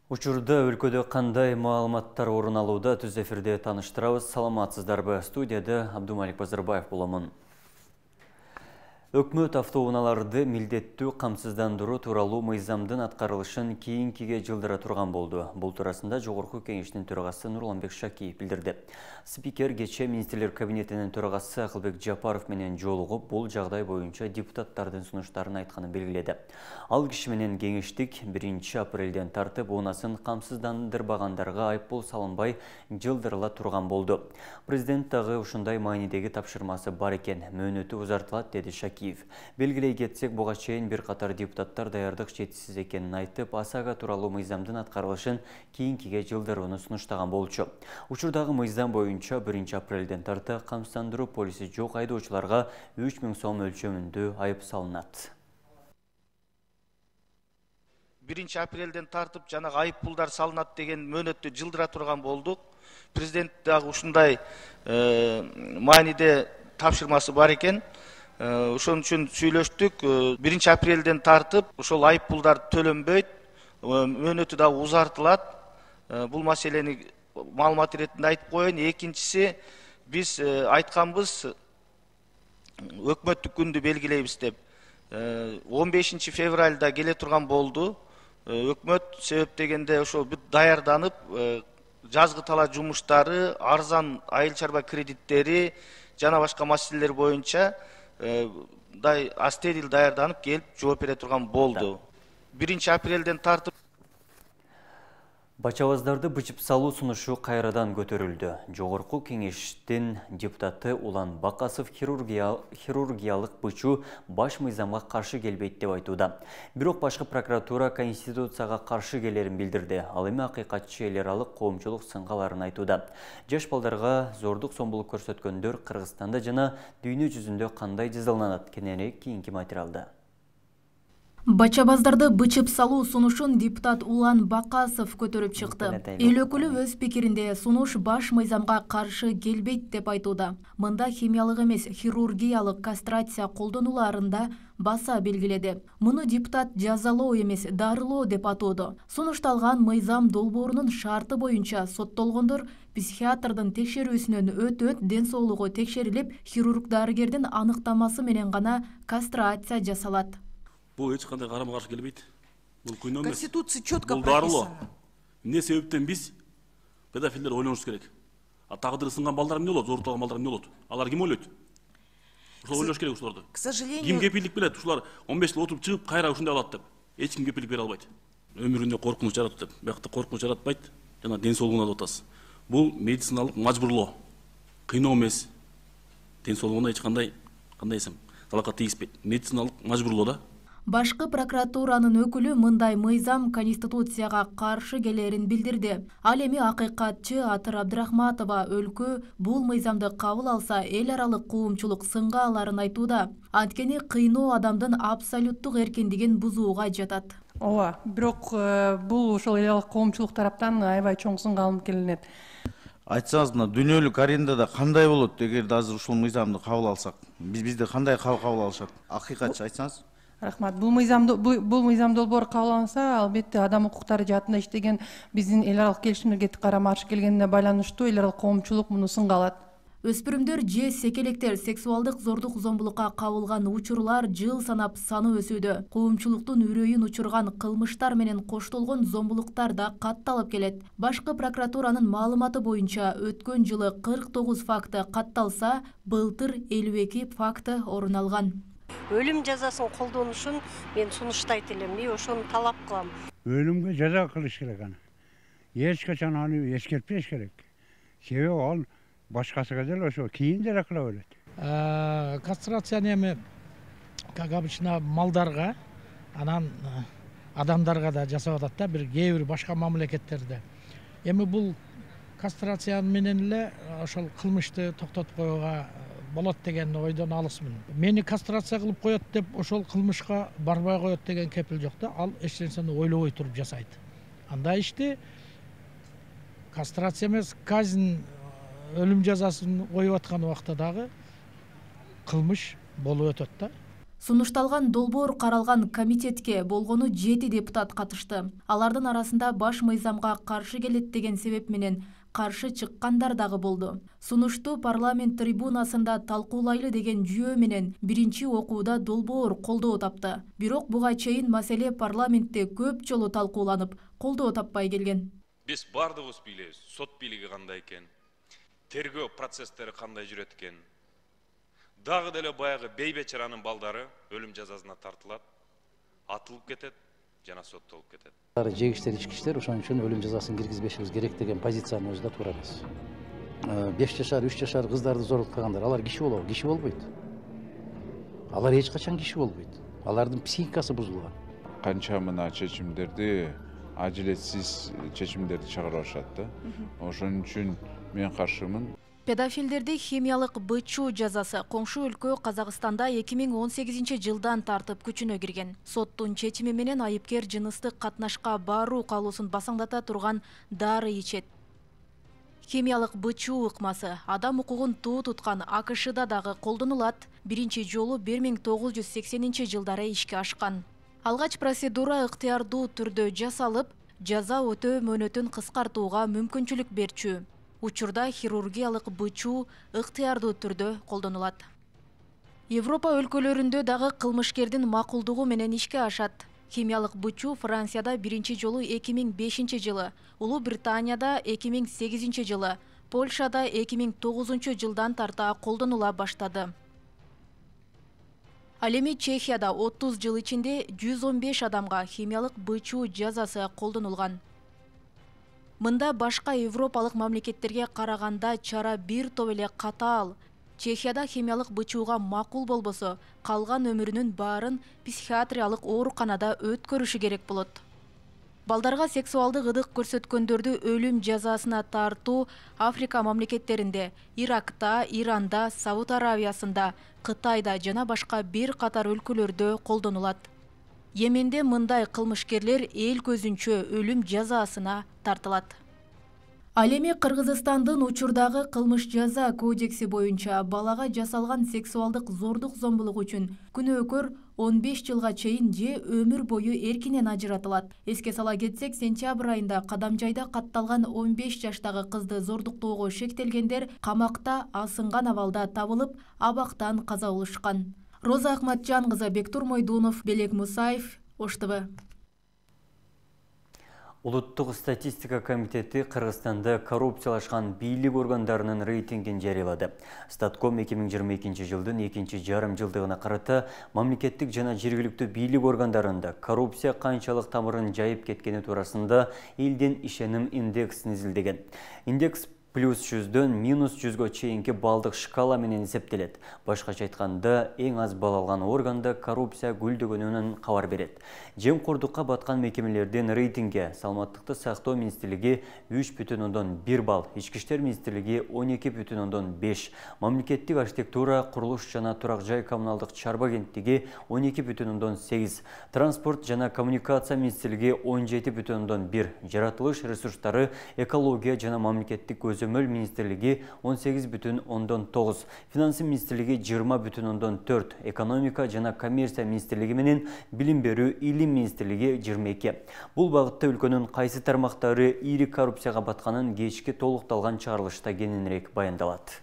Учурда өлкөдө кандай маалыматтар орун алууда түз эфирде таныштырабыз. Саламатсыздарбы? Студияда Абдумалик Базарбаев боламын. Өкмөт автоунааларды милдеттүү камсыздандыруу тууралуу мыйзамдын аткарылышын кийинкиге жылдыра турган болду. Бул туурасында Жогорку Кеңештин төрагасы Нурланбек Шакиев билдирди. Спикер кечээ министрлер кабинетинин төрагасы Акылбек Жапаров менен жолугуп, бул жагдай боюнча депутаттардын сунуштарын айтканын белгиледи. Ал киши менен кеңештик 1 апрелден тартып унасын камсыздандырбагандарга айыппул салынбай жылдырыла турган болду. Президент дагы ушундай маанидеги тапшырмасы бар экен, мөөнөтү узартылат, деди Шакиев. Белгилей кетсек, буга чейин бир катар депутаттар даярдык жетишсиз экенин айтып, АСАга тууралуу мыйзамдын аткарылышын кийинкиге жылдырууну сунуштаган болчу. Учурдагы мыйзам боюнча 1 апрелден тарта камсыздандыруу полиси жок айдоочуларга 3000 сом өлчөмүндө айып салынат. 1 апрелден тартып жана айып пулдар салынат деген мөөнөттү жылдыра турган болдук. Президент дагы ушундай мааниде тапшырмасы бар экен. Ошон үчүн сүйлөштүк. 1 апрелден тартып ошол айып пулдар төлөнбөйт, мөөнөтү дагы узартылат. Бул маселени маалымат иретинде айтып коеюн. Экинчиси, биз айтканбыз өкмөттүк күндү белгилейбиз деп. 15 февралда келе турган болду. Өкмөт себеп дегенде ошол бүт даярданып, жазгы талаа жумуштары, арзан айыл чарба кредиттери жана башка маселелер боюнча астедил даярданып келип жооп бере турган болду. 1 апрелден тартып Бачабаздарды бычып салуу сунушу кайрадан көтөрүлдү. Жогорку Кеңештин депутаты Улан Бакасов хирургиялык бычуу баш мыйзамга каршы келбейт деп айтууда. Бирок башкы прокуратура Конституцияга каршы келерин билдирди. Ал эми акыйкатчы эл аралык коомчулук сынгаларын айтууда. Жаш балдарга зордук зомбулук көрсөткөндөр Кыргызстанда жана дүйнө жүзүндө кандай жазаланат? Кененирээк кийинки материалда. Бачабаздарды бычып салуу сунушун депутат Улан Бакасов көтөрүп чыкты. Эл өкүлү өз пикиринде сунуш баш мыйзамга каршы келбейт деп айтууда. Мында химиялык эмес, хирургиялык кастрация колдонуларында баса белгиледи. Муну депутат жазалоо эмес, дарылоо деп атоодо. Сунушталган мыйзам долбоорунун шарты боюнча соттолгондор психиатрдын текшерүүсүнөн өтөт, ден соолугу текшерилип, хирург дарыгердин аныктамасы менен гана кастрация жасалат. Бул эч кандай карама-каршы келбейт. Бул кыйноо эмес. Конституция четко прописано. Эмне себептен биз педофилдер ойлонуш керек? Тагдыры сынган балдар эмне болот? Зорутулган балдар эмне болот? Алар ким ойлойт? Ошол ойлош керек ушуларды. К сожалению, ким кепилдик берет? Ушулар 15 жыл отуруп чыгып, кайра ушундай алат деп. Эч ким кепилдик бере албайт. Өмүрүндө коркунуч жаратат деп. Биякта коркунуч жаратпайт, жана ден соолугуна деп атасыз. Бул медициналык мажбурлоо. Кыйноо эмес. Ден соолугуна эч кандай десем, талакат тийиспейт. Медициналык мажбурлоо да. Башкы прокуратуранын өкүлү мындай мыйзам Конституцияга каршы келерин билдирди. Ал эми акыйкатчы Атыр Абдрахматова өлкө бул мыйзамды кабыл алса, эл аралык коомчулук сынга аларын айтууда. Анткени кыйноо адамдын абсолюттук эркиндигин бузууга жатат. Ооба, бирок бул ошол эл аралык коомчулук тараптан аябай чоң сынга алынып келинет. Айтсаңыз, мына дүйнөлүк арендада кандай болот эгерде азыр ушул мыйзамды кабыл алсак? Бизди кандай кабыл алышат? Акыйкатчы айтсаңыз. Рахмат. Бул мыйзам долбоору кабыл алынса, албетте адам укуктары жаатында иштеген биздин эл аралык келишимдерге карама-каршы келгенине байланыштуу эл аралык коомчулук муну сынга алат. Өспүрүмдөр же секелектер сексуалдык зордук зомбулукка кабылган учурлар жыл санап саны өсүүдө. Коомчулуктун үрөйүн учурган кылмыштар менен коштолгон зомбулуктар да катталып келет. Башкы прокуратуранын маалыматы боюнча өткөн жылы 49 факты катталса, былтыр 52 факты орун алган. Өлүм жазасын колдонушун мен сунуштайт элем, ошону талап кылам. Өлүмгө жаза кылыш керек аны. Эч качан аны эскертпеш керек. Себеби ал башкасыга деле ошо кийин деле кыла берет. Кастрацияны эми, как обычно, малдарга, анан адамдарга да жасап атат да, кээ бир башка мамлекеттерде. Эми бул кастрация менен эле ошол кылмышты токтотуп коюуга болот деген ойдон алысмын. Мени кастрация кылып коет деп ошол кылмышка барбай коет деген кепил жок да, ал эч нерсени ойлобой туруп жасайт. Андай ишти кастрация эмес, казнь, өлүм жазасын коюп аткан убакта дагы кылмыш болуп өтөт да. Сунушталган долбоор каралган комитетке болгону 7 депутат катышты. Алардын арасында баш мыйзамга каршы келет деген себеп менен каршы чыккандар дагы болду. Сунушту парламент трибунасында талкуулайлы деген жүйө менен биринчи окууда долбоор колдоо тапты. Бирок буга чейин маселе парламентте көп жолу талкууланып, колдоо таппай келген. Биз бардыгыбыз билебиз, сот бийлиги кандай экен, тергөө процесстери кандай жүрөт экен. Дагы деле баягы бейбечаранын балдары өлүм жазасына тартылат, атылып кетет, жана соттолуп кетет. Жегиштер, ичкичтер ошон үчүн өлүм жазасын киргизбешибиз керек деген позициянын өзү да туура эмес. 5 жашар, 3 жашар кыздарды зорлоткандар, алар киши болобу? Киши болбойт. Алар эч качан киши болбойт. Алардын психикасы бузулган. Канча мына чечимдерди ажилетсиз чечимдерди чыгарып атышат да. Ошон үчүн мен каршымын. Педофилдерди химиялык бычуу жазасы коңшу өлкө Казакстанда 2018 жылдан тартып күчүнө кирген. Соттун чечими менен айыпкер жыныстык катнашка баруу каалоосун басаңдата турган дары ичет. Химиялык бычуу ыкмасы адам укугун туу туткан АКШда дагы колдонулат. Биринчи жолу 1980 жылдары ишке ашкан. Алгач процедура ыктыярдуу түрдө жасалып, жаза өтөө мөөнөтүн кыскартууга мүмкүнчүлүк берчү. Учурда хирургиялык бычуу ыктыярдуу түрдө колдонулат. Европа өлкөлөрүндө дагы кылмышкердин макулдугу менен ишке ашат. Химиялык бычуу Францияда биринчи жолу 2005 жылы, Улуу Британияда 2008 жылы, Польшада 2009 жылдан тарта колдонула баштады. Ал эми Чехияда 30 жыл ичинде 115 адамга химиялык бычуу жазасы колдонулган. Мында башка европалык мамлекеттерге караганда чара бир топ эле катаал. Чехияда химиялык бычууга макул болбосо, калган өмүрүнүн баарын психиатриялык ооруканада өткөрүшү керек болот. Балдарга сексуалдык ыдык көрсөткөндөрдү өлүм жазасына тартуу Африка мамлекеттеринде, Иракта, Иранда, Сауд Аравиясында, Кытайда жана башка бир катар өлкөлөрдө колдонулат. Йеменде мындай кылмышкерлер эл көзүнчө өлүм жазасына тартылат. Ал эми Кыргызстандын учурдагы кылмыш жаза кодекси боюнча балага жасалган сексуалдык зордук зомбулук үчүн күнөөкөр 15 жылга чейин же өмүр бою эркинен ажыратылат. Эске сала кетсек, сентябрь айында Кадамжайда катталган 15 жаштагы кызды зордуктоого шектелгендер камакта асынган абалда табылып, абактан каза болушкан. Роза Ахматжан кызы, Бектур Мойдунов, Белек Мусаев, Ош ТВ. Улуттук статистика комитети Кыргызстанда коррупциялашкан бийлик органдарынын рейтингин жарыялады. Статком 2022 жылдын 2-жарым жылдыгына карата мамлекеттик жана жергиликтүү бийлик органдарында коррупция канчалык тамырын жайып кеткени туурасында элдин ишеним индексин изилдеген. Индекс плюс 100дөн минус 100га чейинки балдык шкала менен эсептелет. Башкача айтканда, эң аз балл алган органда коррупция гүлдөгөнүнөн кабар берет. Жемкордукка баткан мекемелердин рейтинге Саламаттыкты сактоо министрлиги 3,1 балл, Ички иштер министрлиги 12,5, мамлекеттик архитектура, курулуш жана турак жай коммуналдык чарба агенттиги 12,8, транспорт жана коммуникация министрлиги 17,1, жаратылыш ресурстары, экология жана мамлекеттик Көзөмөл министрлиги 18,9, финансы министрлиги 20,4, экономика жана коммерция министрлиги менен билим берүү илим министрлиги 22. Бул багытта өлкөнүн кайсы тармактары ири коррупцияга батканын кечки толукталган чыгарылышта кененирээк баяндалат.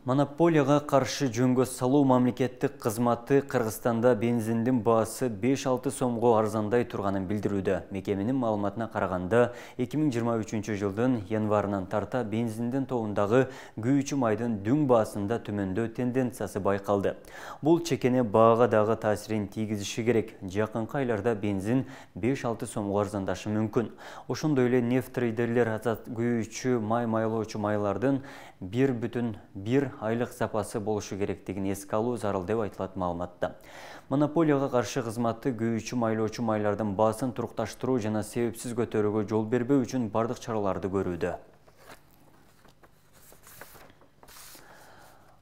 Монополияга каршы жөнгө салуу мамлекеттик кызматы Кыргызстанда бензиндин баасы 5-6 сомго арзандай турганын билдирүүдө. Мекеменин маалыматына караганда, 2023 жылдын январынан тарта бензиндин тобундагы күйүүчү майдын дүң баасында төмөндөө тенденциясы байкалды. Бул чекене баага дагы таасирин тийгизиши керек. Жакынкы айларда бензин 5-6 сомго арзандашы мүмкүн. Ошондой эле нефт трейдерлер азат күйүүчү майлоочу майлардын 1,1 айлык запасы болушу керектигин эске алуу зарыл деп айтылат маалыматта. Монополияга каршы кызматы күйүүчү майлоочу майлардын баасын турукташтыруу жана себепсиз көтөрүүгө жол бербөө үчүн бардык чараларды көрүүдө.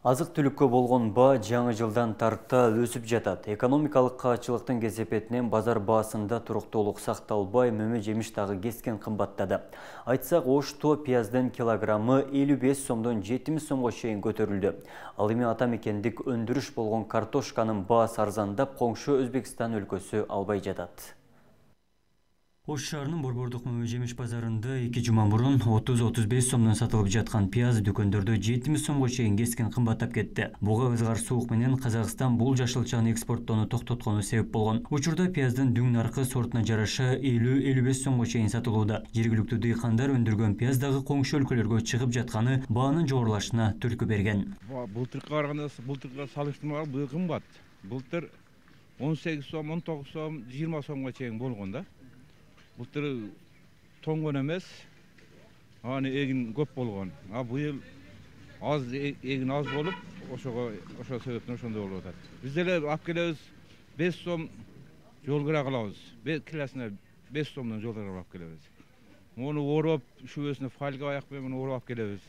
Азык түлүккө болгон баа жаңы жылдан тарта өсүп жатат. Экономикалык каачылыктын кесепетинен базар баасында туруктуулук сакталбай, мөмө жемиш дагы кескен кымбаттады. Айтсак, ошто пияздын килограммы 55 сомдон 70 сомго чейин көтөрүлдү. Ал эми ата мекендик өндүрүш болгон картошканын баасы арзандап, коңшу Өзбекстан өлкөсү албай жатат. Ош шаарынын Борбордук мөмө жемиш базарында 2 жума мурун 30-35 сомдон сатылып жаткан пияз дүкөндөрдө 70 сомго чейин кескен кымбаттап кетти. Буга ызгар суук менен Казакстан бул жашылчаны экспорттоону токтоткону себеп болгон. Учурда пияздын дүң наркы сортуна жараша 50-55 сомго чейин сатылууда. Жергиликтүү дыйкандар өндүргөн пияз дагы коңшу өлкөлөргө чыгып жатканы баанын жогорулашына түрткү берген. Былтыркыга караганда былтыркыга салыштырмага быйыл кымбат. Былтыр 18 сом, 19 сом, 20 сомго чейин болгон да. Былтыр тоңгон эмес, аны эгин көп болгон. Быйыл аз эгин аз болуп, ошо себептен ошондой болуп атат. Биз деле алып келебиз 5 сом жол кыра кылабыз. Килосуна 5 сомдон жол кыра алып келебиз. Мону ороп, шүбөсүнө фольга аяк менен ороп алып келебиз.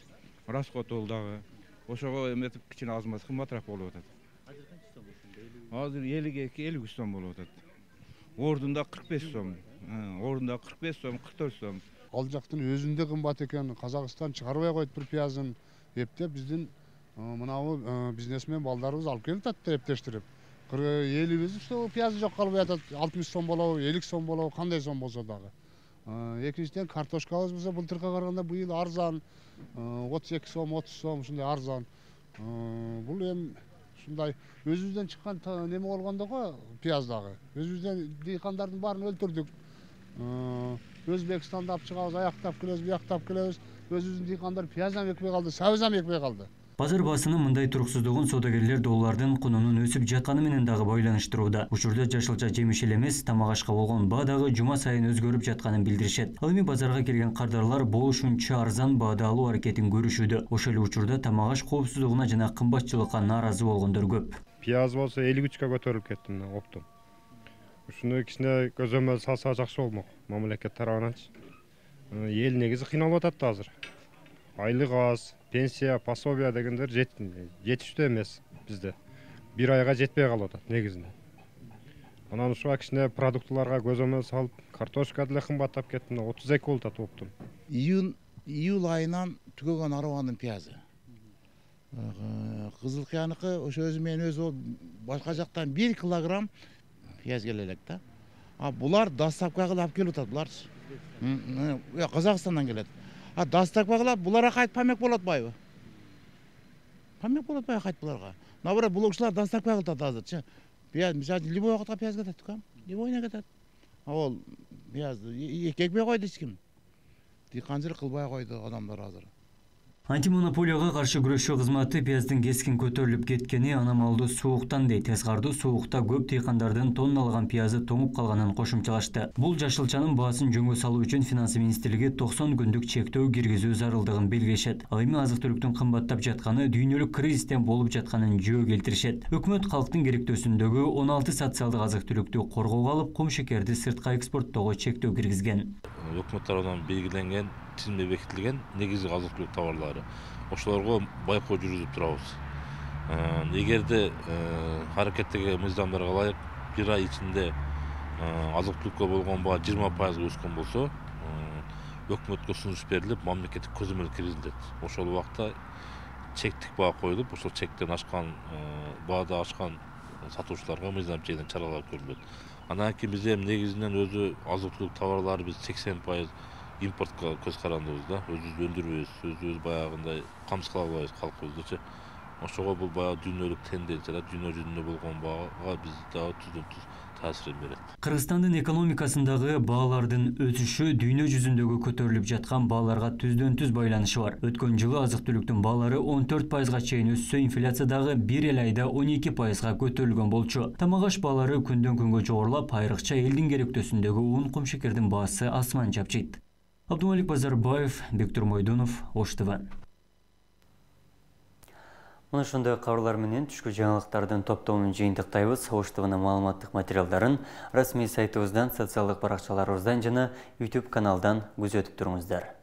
Расход ол дагы. Ошого эметип кичине азмаз кымбатыраак болуп атат. Азыр 52-53 сом болуп атат. Ордунда 45 сом. Орында 45 сом, 44 сом. Ал жактын өзүндө кымбат экен, Казакстан чыгарбай койт бир пиязын эптеп, биздин мынабу бизнесмен балдарыбыз алып келип атат эптештирип. 50 сом пиязы жок калбай атат, 60 сом болобу, 50 сом болобу, кандай сом болсо дагы. Экинчиден картошкабыз болсо былтыркыга караганда быйыл арзан, 32 сом, 30 сом ушундай арзан. Бул эми ушундай өзүбүздөн чыккан неме болгондо го пияз дагы. Өзүбүздөн дыйкандардын баарын өлтүрдүк. Өзбекстанда алып чыгабыз, аяктап келебиз, бияктап келебиз. Өзүбүздүн дыйкандар пияздан экпей калды, сабыздан экпей калды. Базар баасынын мындай туруксуздугун саудагерлер доллардын кунунун өсүп жатканы менен дагы байланыштырууда. Учурда жашылча жемиш эле эмес, тамак ашка болгон баа дагы жума сайын өзгөрүп жатканын билдиришет. Ал эми базарга келген кардарлар болушунча арзан баада алуу аракетин көрүшүүдө. Ошол эле учурда тамак аш коопсуздугуна жана кымбатчылыкка нааразы болгондор көп. Пияз болсо 53 көтөрүлүп кетти мына оптом. Ушуну кичине көзөмөл салса жакшы болмок мамлекет тарабынан. Эл негизи кыйналып атат азыр. Айлык аз, пенсия, пособия дегендер жетиштүү эмес бизде. Бир айга жетпей калып атат негизинде. Анан ушуга кичине продуктыларга көзөмөл салып, картошка деле кымбаттап кетти, 32 болуп атат оптом. Июль айынан түгөгөн арбанын пиязы. Кызыл кыяныкы ошо өзү менен өзү башка жактан 1 килограмм пияз келе элек да. Булар доставка кылып алып келип атат булар. Казакстандан келет. Доставка кылып буларга кайтып памек болот байбы? Памек болот бай кайтып буларга. Наоборот, бул ушулар доставка кылып атат азырчы. Пияз, мисалы, любой вакытка пияз кетет да. Любойна кетет. Ал пиязды экпей койду эч ким. Дыйканчылык кылбай койду адамдар азыр. Антимонополияга каршы күрөшүү кызматы пияздын кескин көтөрүлүп кеткени аномалдуу сууктан дейт. Тескардуу суукта көп дыйкандардын тонналаган пиязы тоңуп калганын кошумчалашты. Бул жашылчанын баасын жөнгө салуу үчүн Финансы министрлиги 90 күндүк чектөө киргизүү зарылдыгын белгилешет. Ал эми азык-түлүктүн кымбаттап жатканы дүйнөлүк кризистен болуп жатканын жөө келтиришет. Өкмөт калктын керектөөсүндөгү 16 социалдык азык-түлүктү коргоого алып, кум шекерди сыртка экспорттоого чектөө киргизген. Өкмөт тарабынан белгиленген тизме бекитилген негизги азык-түлүк товарлары. Ошолорго байкоо жүргүзүп турабыз. Эгерде аракеттеги мыйзамдарга ылайык 1 ай ичинде азык-түлүккө болгон баа 20% өскөн болсо, өкмөткө сунуш берилип, мамлекеттик көзөмөл киргизилет. Ошол убакта чектик баа коюлуп, ошол чектен ашкан баада ашкан сатуучуларга мыйзам чегинен чаралар көрүлөт. Анан кийин биз эми негизинен өзү азык-түлүк товарлары биз 80% импортко көз карандыбыз да, өзүбүз өндүрбөйбүз, өзүбүз баягындай камсыз кыла албайбыз калкыбызды. Ошого бул баягы дүйнөлүк тенденция, дүйнө жүзүндө болгон баага биз дагы түздөн-түз таасирин берет. Кыргызстандын экономикасындагы баалардын өсүшү дүйнө жүзүндөгү көтөрүлүп жаткан бааларга түздөн-түз байланышы бар. Өткөн жылы азык-түлүктүн баалары 14%га чейин өссө, инфляция дагы бир эле айда 12%га көтөрүлгөн болчу. Тамак аш баалары күндөн күнгө жогорулап, айрыкча элдин керектөөсүндөгү ун, кумшекердин баасы асман чапчыйт. Абдумалик Базарбаев, Бектур Мойдунов, Ош ТВ. Мына ушундай кабарлар менен түшкү жаңылыктардын топтомун жыйынтыктайбыз. Ош ТВнын маалыматтык материалдарын расмий сайтыбыздан, социалдык баракчаларыбыздан жана YouTube каналдан күзөтүп туруңуздар.